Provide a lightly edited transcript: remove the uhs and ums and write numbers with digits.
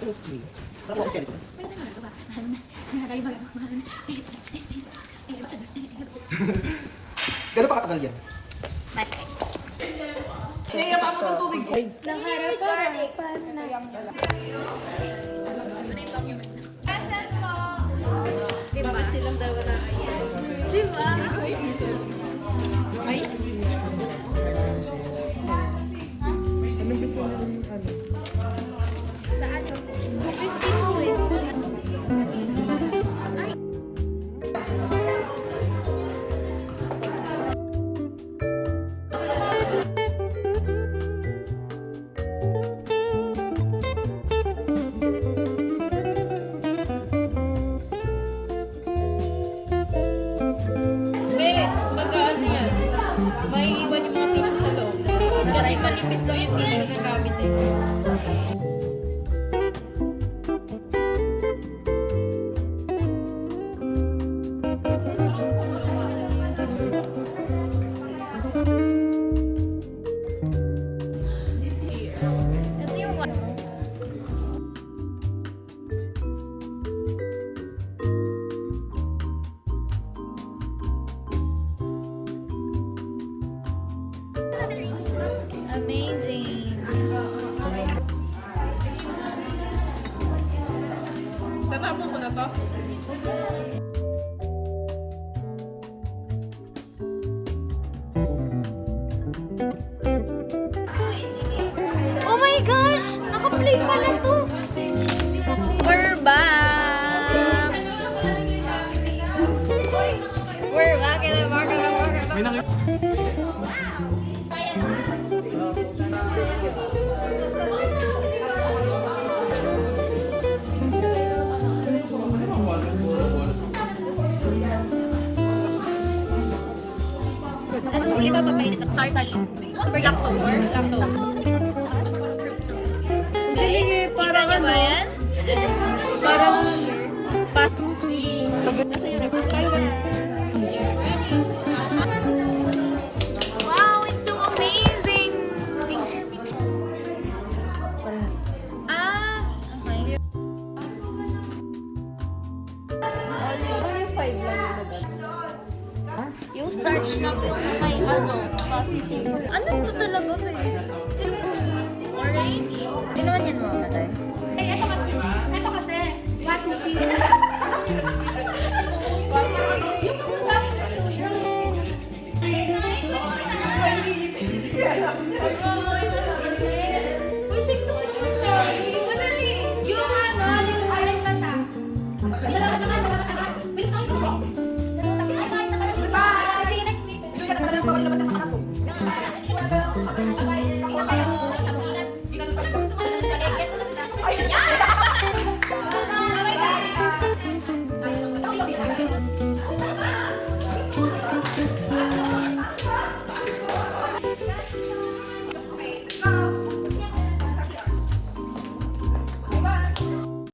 Close to me. Para po ako skeleton. Pwede tayo magagawa. Nakakayo magagawa. Gano'n pa katagal yan? Nice. Kaya pa mo ng tubig ko. Naharapan na. Asan po? Diba? Bakit silang dalawa na ayun? Diba? Ay? Anong gusto mo ano? Saan? 52 eh. Ay. Mag-ano yan? May iwan yung mga tissue sa loob. Kasi manipis daw yung tissue na gamit eh. Ito yung one. Amazing. Tatapon ko na to. Oh my gosh! Naka-play pala to! We're back! We're back in the market. Ano po iba papainit ng starch? For lactose. Ang galing eh, parang Kita niyo ano. ba yan? Parang Wow, it's so amazing! Ah, okay. Yung starch na yung may ano, positive. Ano to talaga ba eh? Orange? Ginawan yan mo matay? Eh, ito kasi, what you see. Uy, TikTok naman siya. Madali. Yung ano, yung alay mata. Salamat naman. Bilis mo ito. Ay, kahit sa kalang. Bye. See you next week. Yung katagal pa, wala ba sa mga